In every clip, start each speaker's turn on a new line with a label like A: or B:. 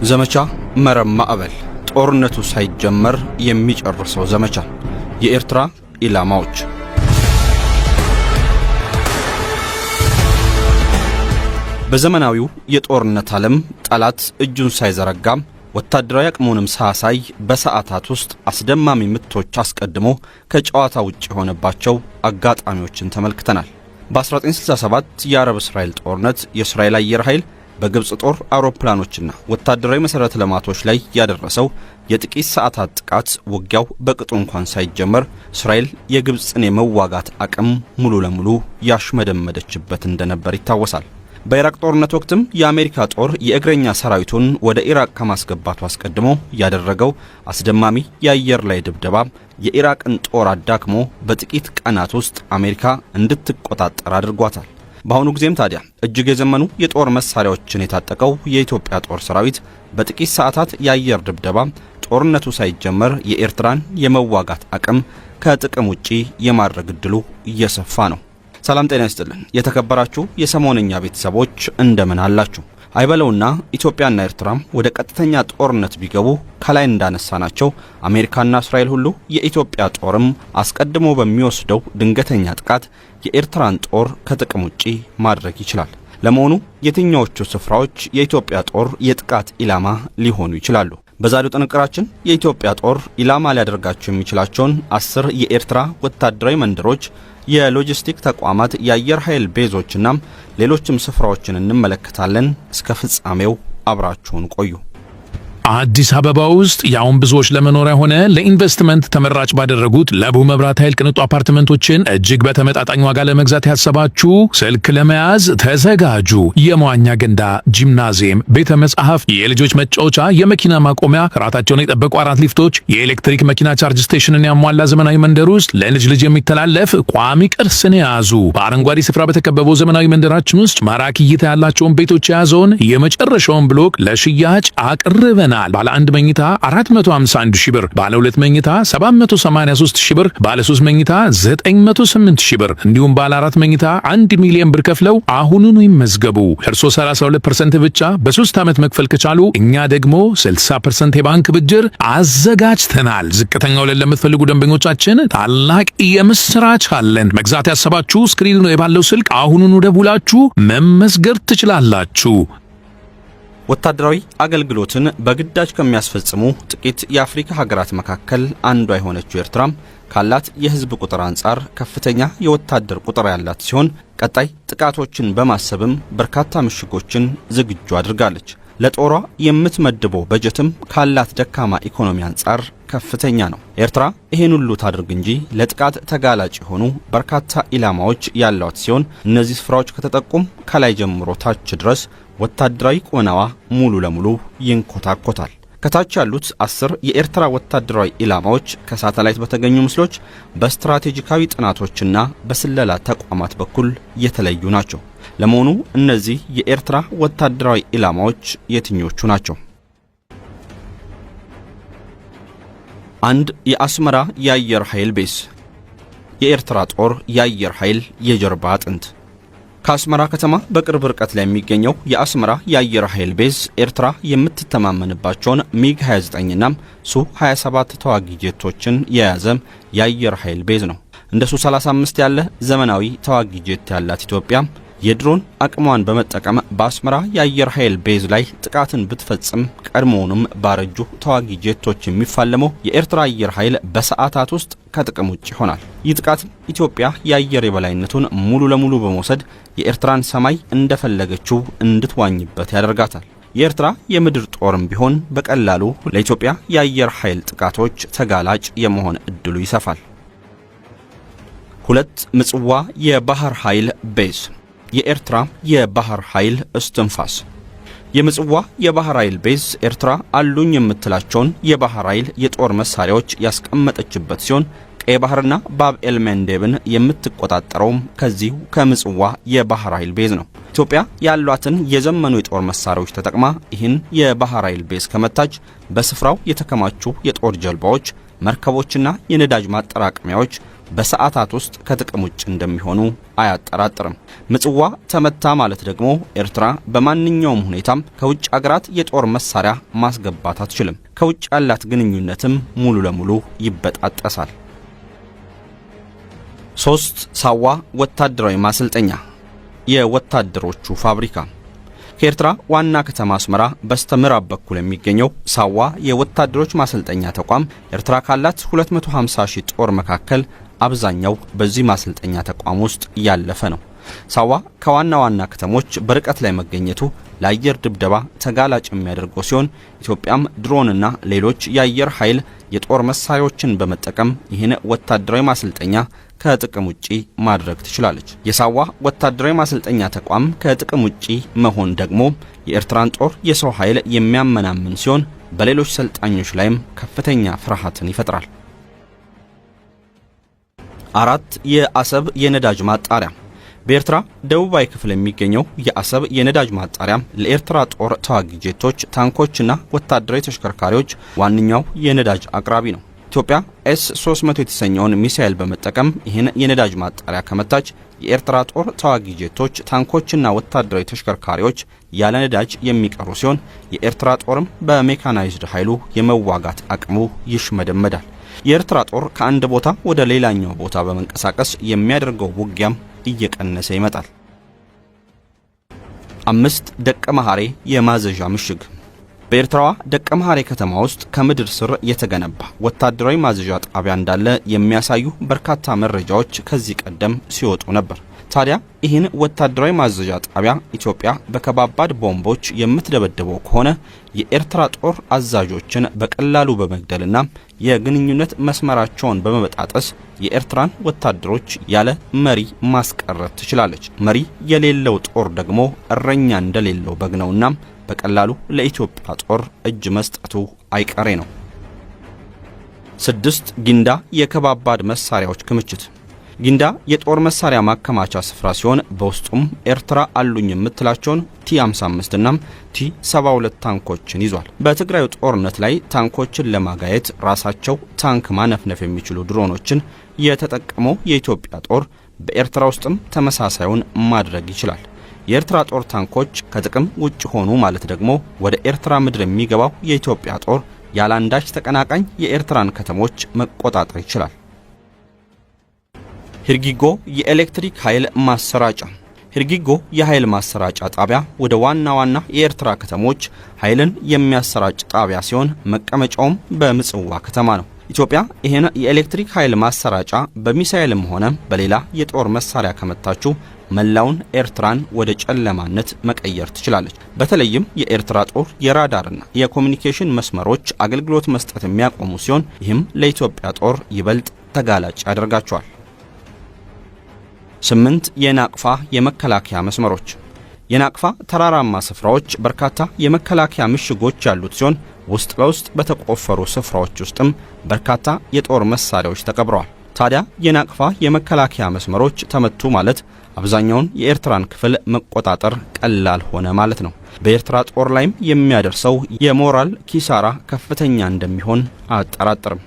A: ዘመቻ መረብ ማዕበል ጦርነቱ ሳይጀመር የሚጨርሰው ዘመቻ የኤርትራ ኢላማዎች በዘመናዊው የጦርነት ዓለም ጠላት እጁን ሳይዘረጋም ወታደራዊ አቅሙንም ሳያሳይ በሰዓታት ውስጥ አስደማሚ ምቶች አስቀድሞ ከጨዋታ ውጭ የሆነባቸው አጋጣሚዎችን ተመልክተናል። በ1967 የአረብ እስራኤል ጦርነት የእስራኤል አየር ኃይል በግብጽ ጦር አውሮፕላኖችና ወታደራዊ መሠረተ ልማቶች ላይ ያደረሰው የጥቂት ሰዓታት ጥቃት ውጊያው በቅጡ እንኳን ሳይጀመር እስራኤል የግብጽን የመዋጋት አቅም ሙሉ ለሙሉ ያሽመደመደችበት እንደነበር ይታወሳል። በኢራቅ ጦርነት ወቅትም የአሜሪካ ጦር የእግረኛ ሰራዊቱን ወደ ኢራቅ ከማስገባቱ አስቀድሞ ያደረገው አስደማሚ የአየር ላይ ድብደባ የኢራቅን ጦር አዳክሞ በጥቂት ቀናት ውስጥ አሜሪካ እንድትቆጣጠር አድርጓታል። በአሁኑ ጊዜም ታዲያ እጅግ የዘመኑ የጦር መሳሪያዎችን የታጠቀው የኢትዮጵያ ጦር ሰራዊት በጥቂት ሰዓታት የአየር ድብደባ ጦርነቱ ሳይጀመር የኤርትራን የመዋጋት አቅም ከጥቅም ውጪ የማድረግ ዕድሉ እየሰፋ ነው። ሰላም ጤና ይስጥልን የተከበራችሁ የሰሞነኛ ቤተሰቦች እንደምን አላችሁ? አይበለውና ኢትዮጵያና ኤርትራም ወደ ቀጥተኛ ጦርነት ቢገቡ ከላይ እንዳነሳናቸው አሜሪካና እስራኤል ሁሉ የኢትዮጵያ ጦርም አስቀድሞ በሚወስደው ድንገተኛ ጥቃት የኤርትራን ጦር ከጥቅም ውጪ ማድረግ ይችላል። ለመሆኑ የትኛዎቹ ስፍራዎች የኢትዮጵያ ጦር የጥቃት ኢላማ ሊሆኑ ይችላሉ? በዛሬው ጥንቅራችን የኢትዮጵያ ጦር ኢላማ ሊያደርጋቸው የሚችላቸውን 10 የኤርትራ ወታደራዊ መንደሮች፣ የሎጂስቲክ ተቋማት፣ የአየር ኃይል ቤዞችና ሌሎችም ስፍራዎችን እንመለከታለን። እስከ ፍጻሜው አብራችሁን ቆዩ።
B: አዲስ አበባ ውስጥ ያውን ብዙዎች ለመኖሪያ ሆነ ለኢንቨስትመንት ተመራጭ ባደረጉት ለቡ መብራት ኃይል ቅንጡ አፓርትመንቶችን እጅግ በተመጣጣኝ ዋጋ ለመግዛት ያሰባችሁ ስልክ ለመያዝ ተዘጋጁ። የመዋኛ ገንዳ፣ ጂምናዚየም፣ ቤተ መጻሕፍ፣ የልጆች መጫወቻ፣ የመኪና ማቆሚያ፣ ራታቸውን የጠበቁ 4 ሊፍቶች፣ የኤሌክትሪክ መኪና ቻርጅ ስቴሽንን ያሟላ ዘመናዊ መንደር ውስጥ ለልጅ ልጅ የሚተላለፍ ቋሚ ቅርስን የያዙ በአረንጓዴ ስፍራ በተከበበው ዘመናዊ መንደራችን ውስጥ ማራኪ እይታ ያላቸውን ቤቶች የያዘውን የመጨረሻውን ብሎክ ለሽያጭ አቅርበናል። ባለ 1 መኝታ 451 ሺህ ብር፣ ባለ 2 መኝታ 783 ሺህ ብር፣ ባለ 3 መኝታ 908 ሺህ ብር እንዲሁም ባለ 4 መኝታ 1 ሚሊዮን ብር ከፍለው አሁኑኑ ይመዝገቡ። እርሶ 32% ብቻ በ3 ዓመት መክፈል ከቻሉ እኛ ደግሞ 60% የባንክ ብድር አዘጋጅተናል። ዝቅተኛ ወለድ ለምትፈልጉ ደንበኞቻችን ታላቅ የምስራች አለን። መግዛት ያሰባችሁ ስክሪኑ ላይ ባለው ስልክ አሁኑኑ ደውላችሁ መመዝገብ ትችላላችሁ።
A: ወታደራዊ አገልግሎትን በግዳጅ ከሚያስፈጽሙ ጥቂት የአፍሪካ ሀገራት መካከል አንዷ የሆነችው ኤርትራም ካላት የሕዝብ ቁጥር አንጻር ከፍተኛ የወታደር ቁጥር ያላት ሲሆን ቀጣይ ጥቃቶችን በማሰብም በርካታ ምሽጎችን ዝግጁ አድርጋለች። ለጦሯ የምትመድበው በጀትም ካላት ደካማ ኢኮኖሚ አንጻር ከፍተኛ ነው። ኤርትራ ይሄን ሁሉ ታድርግ እንጂ ለጥቃት ተጋላጭ የሆኑ በርካታ ኢላማዎች ያሏት ሲሆን እነዚህ ስፍራዎች ከተጠቁም ከላይ ጀምሮ ታች ድረስ ወታደራዊ ቁመናዋ ሙሉ ለሙሉ ይንኮታኮታል። ከታች ያሉት 10 የኤርትራ ወታደራዊ ኢላማዎች ከሳተላይት በተገኙ ምስሎች በስትራቴጂካዊ ጥናቶችና በስለላ ተቋማት በኩል የተለዩ ናቸው። ለመሆኑ እነዚህ የኤርትራ ወታደራዊ ኢላማዎች የትኞቹ ናቸው? 1. የአስመራ የአየር ኃይል ቤዝ። የኤርትራ ጦር የአየር ኃይል የጀርባ አጥንት። ከአስመራ ከተማ በቅርብ ርቀት ላይ የሚገኘው የአስመራ የአየር ኃይል ቤዝ ኤርትራ የምትተማመንባቸውን ሚግ 29ና ሱ-27 ተዋጊ ጄቶችን የያዘ የአየር ኃይል ቤዝ ነው። እንደ ሱ-35 ያለ ዘመናዊ ተዋጊ ጄት ያላት ኢትዮጵያ የድሮን አቅሟን በመጠቀም በአስመራ የአየር ኃይል ቤዝ ላይ ጥቃትን ብትፈጽም ቀድሞውንም ባረጁ ተዋጊ ጄቶች የሚፋለመው የኤርትራ አየር ኃይል በሰዓታት ውስጥ ከጥቅም ውጭ ይሆናል። ይህ ጥቃት ኢትዮጵያ የአየር የበላይነቱን ሙሉ ለሙሉ በመውሰድ የኤርትራን ሰማይ እንደፈለገችው እንድትዋኝበት ያደርጋታል። የኤርትራ የምድር ጦርም ቢሆን በቀላሉ ለኢትዮጵያ የአየር ኃይል ጥቃቶች ተጋላጭ የመሆን እድሉ ይሰፋል። 2. ምጽዋ የባህር ኃይል ቤዝ። የኤርትራ የባህር ኃይል እስትንፋስ። የምጽዋ የባህር ኃይል ቤዝ ኤርትራ አሉኝ የምትላቸውን የባህር ኃይል የጦር መሳሪያዎች ያስቀመጠችበት ሲሆን ቀይ ባህርና ባብ ኤል መንዴብን የምትቆጣጠረውም ከዚሁ ከምጽዋ የባህር ኃይል ቤዝ ነው። ኢትዮጵያ ያሏትን የዘመኑ የጦር መሳሪያዎች ተጠቅማ ይህን የባህር ኃይል ቤዝ ከመታች በስፍራው የተከማቹ የጦር ጀልባዎች፣ መርከቦችና የነዳጅ ማጠራቀሚያዎች በሰዓታት ውስጥ ከጥቅም ውጭ እንደሚሆኑ አያጠራጥርም። ምጽዋ ተመታ ማለት ደግሞ ኤርትራ በማንኛውም ሁኔታም ከውጭ አገራት የጦር መሳሪያ ማስገባት አትችልም። ከውጭ ያላት ግንኙነትም ሙሉ ለሙሉ ይበጣጠሳል። 3 ሳዋ ወታደራዊ ማሰልጠኛ የወታደሮቹ ፋብሪካ። ከኤርትራ ዋና ከተማ አስመራ በስተምዕራብ በኩል የሚገኘው ሳዋ የወታደሮች ማሰልጠኛ ተቋም ኤርትራ ካላት 250 ሺህ ጦር መካከል አብዛኛው በዚህ ማሰልጠኛ ተቋም ውስጥ ያለፈ ነው። ሳዋ ከዋና ዋና ከተሞች በርቀት ላይ መገኘቱ ለአየር ድብደባ ተጋላጭ የሚያደርገው ሲሆን ኢትዮጵያም ድሮንና ሌሎች የአየር ኃይል የጦር መሳሪያዎችን በመጠቀም ይህን ወታደራዊ ማሰልጠኛ ከጥቅም ውጪ ማድረግ ትችላለች። የሳዋ ወታደራዊ ማሰልጠኛ ተቋም ከጥቅም ውጪ መሆን ደግሞ የኤርትራን ጦር የሰው ኃይል የሚያመናምን ሲሆን በሌሎች ሰልጣኞች ላይም ከፍተኛ ፍርሃትን ይፈጥራል። 4 የአሰብ የነዳጅ ማጣሪያ። በኤርትራ ደቡባዊ ክፍል የሚገኘው የአሰብ የነዳጅ ማጣሪያ ለኤርትራ ጦር ተዋጊ ጄቶች፣ ታንኮችና ወታደራዊ ተሽከርካሪዎች ዋነኛው የነዳጅ አቅራቢ ነው። ኢትዮጵያ ኤስ-300 የተሰኘውን ሚሳኤል በመጠቀም ይህን የነዳጅ ማጣሪያ ከመታች የኤርትራ ጦር ተዋጊ ጄቶች፣ ታንኮችና ወታደራዊ ተሽከርካሪዎች ያለ ነዳጅ የሚቀሩ ሲሆን የኤርትራ ጦርም በሜካናይዝድ ኃይሉ የመዋጋት አቅሙ ይሽመደመዳል። የኤርትራ ጦር ከአንድ ቦታ ወደ ሌላኛው ቦታ በመንቀሳቀስ የሚያደርገው ውጊያም እየቀነሰ ይመጣል። 5 ደቀ መሐሬ የማዘዣ ምሽግ። በኤርትራዋ ደቀ መሐሬ ከተማ ውስጥ ከምድር ስር የተገነባ ወታደራዊ ማዘዣ ጣቢያ እንዳለ የሚያሳዩ በርካታ መረጃዎች ከዚህ ቀደም ሲወጡ ነበር። ታዲያ ይህን ወታደራዊ ማዘዣ ጣቢያ ኢትዮጵያ በከባባድ ቦምቦች የምትደበድበው ከሆነ የኤርትራ ጦር አዛዦችን በቀላሉ በመግደልና የግንኙነት መስመራቸውን በመበጣጠስ የኤርትራን ወታደሮች ያለ መሪ ማስቀረት ትችላለች። መሪ የሌለው ጦር ደግሞ እረኛ እንደሌለው በግ ነውና በቀላሉ ለኢትዮጵያ ጦር እጅ መስጠቱ አይቀሬ ነው። 6 ጊንዳ የከባባድ መሳሪያዎች ክምችት። ጊንዳ የጦር መሳሪያ ማከማቻ ስፍራ ሲሆን በውስጡም ኤርትራ አሉኝ የምትላቸውን ቲ55 እና ቲ72 ታንኮችን ይዟል። በትግራዩ ጦርነት ላይ ታንኮችን ለማጋየት ራሳቸው ታንክ ማነፍነፍ የሚችሉ ድሮኖችን የተጠቀመው የኢትዮጵያ ጦር በኤርትራ ውስጥም ተመሳሳዩን ማድረግ ይችላል። የኤርትራ ጦር ታንኮች ከጥቅም ውጭ ሆኑ ማለት ደግሞ ወደ ኤርትራ ምድር የሚገባው የኢትዮጵያ ጦር ያላንዳች ተቀናቃኝ የኤርትራን ከተሞች መቆጣጠር ይችላል። ሂርጊጎ የኤሌክትሪክ ኃይል ማሰራጫ። ሂርጊጎ የኃይል ማሰራጫ ጣቢያ ወደ ዋና ዋና የኤርትራ ከተሞች ኃይልን የሚያሰራጭ ጣቢያ ሲሆን መቀመጫውም በምጽዋ ከተማ ነው። ኢትዮጵያ ይህን የኤሌክትሪክ ኃይል ማሰራጫ በሚሳኤልም ሆነ በሌላ የጦር መሳሪያ ከመታችሁ መላውን ኤርትራን ወደ ጨለማነት መቀየር ትችላለች። በተለይም የኤርትራ ጦር የራዳርና የኮሙኒኬሽን መስመሮች አገልግሎት መስጠት የሚያቆሙ ሲሆን ይህም ለኢትዮጵያ ጦር ይበልጥ ተጋላጭ ያደርጋቸዋል። 8 የናቅፋ የመከላከያ መስመሮች። የናቅፋ ተራራማ ስፍራዎች በርካታ የመከላከያ ምሽጎች ያሉት ሲሆን ውስጥ ለውስጥ በተቆፈሩ ስፍራዎች ውስጥም በርካታ የጦር መሳሪያዎች ተቀብረዋል። ታዲያ የናቅፋ የመከላከያ መስመሮች ተመቱ ማለት አብዛኛውን የኤርትራን ክፍል መቆጣጠር ቀላል ሆነ ማለት ነው። በኤርትራ ጦር ላይም የሚያደርሰው የሞራል ኪሳራ ከፍተኛ እንደሚሆን አያጠራጥርም።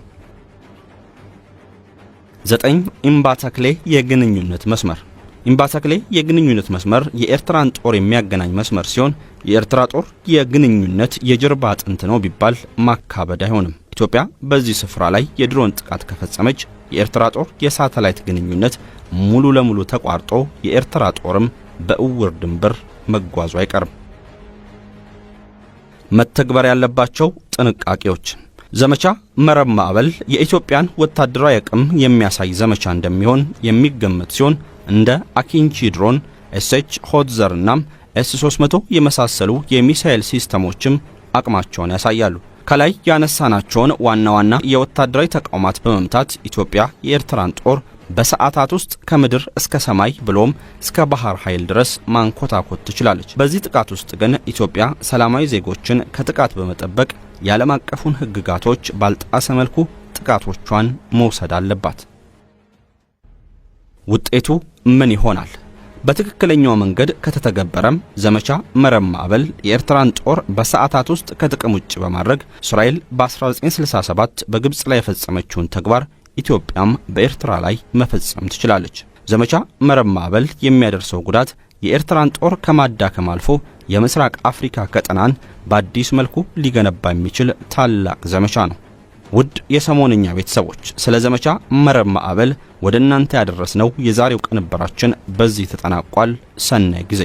A: 9 ኢምባተክሌ የግንኙነት መስመር። ኢምባተክሌ የግንኙነት መስመር የኤርትራን ጦር የሚያገናኝ መስመር ሲሆን የኤርትራ ጦር የግንኙነት የጀርባ አጥንት ነው ቢባል ማካበድ አይሆንም። ኢትዮጵያ በዚህ ስፍራ ላይ የድሮን ጥቃት ከፈጸመች የኤርትራ ጦር የሳተላይት ግንኙነት ሙሉ ለሙሉ ተቋርጦ የኤርትራ ጦርም በእውር ድንበር መጓዙ አይቀርም። መተግበር ያለባቸው ጥንቃቄዎች። ዘመቻ መረብ ማዕበል የኢትዮጵያን ወታደራዊ አቅም የሚያሳይ ዘመቻ እንደሚሆን የሚገመት ሲሆን እንደ አኪንቺ ድሮን፣ ኤስኤች ሆትዘር እና ኤስ-300 የመሳሰሉ የሚሳኤል ሲስተሞችም አቅማቸውን ያሳያሉ። ከላይ ያነሳናቸውን ዋና ዋና የወታደራዊ ተቋማት በመምታት ኢትዮጵያ የኤርትራን ጦር በሰዓታት ውስጥ ከምድር እስከ ሰማይ ብሎም እስከ ባህር ኃይል ድረስ ማንኮታኮት ትችላለች። በዚህ ጥቃት ውስጥ ግን ኢትዮጵያ ሰላማዊ ዜጎችን ከጥቃት በመጠበቅ የዓለም አቀፉን ሕግጋቶች ባልጣሰ መልኩ ጥቃቶቿን መውሰድ አለባት። ውጤቱ ምን ይሆናል? በትክክለኛው መንገድ ከተተገበረም ዘመቻ መረብ ማዕበል የኤርትራን ጦር በሰዓታት ውስጥ ከጥቅም ውጭ በማድረግ እስራኤል በ1967 በግብጽ ላይ የፈጸመችውን ተግባር ኢትዮጵያም በኤርትራ ላይ መፈጸም ትችላለች። ዘመቻ መረብ ማዕበል የሚያደርሰው ጉዳት የኤርትራን ጦር ከማዳከም አልፎ የምስራቅ አፍሪካ ቀጠናን በአዲስ መልኩ ሊገነባ የሚችል ታላቅ ዘመቻ ነው። ውድ የሰሞንኛ ቤተሰቦች ስለ ዘመቻ መረብ ማዕበል ወደ እናንተ ያደረስነው የዛሬው ቅንብራችን በዚህ ተጠናቋል። ሰናይ ጊዜ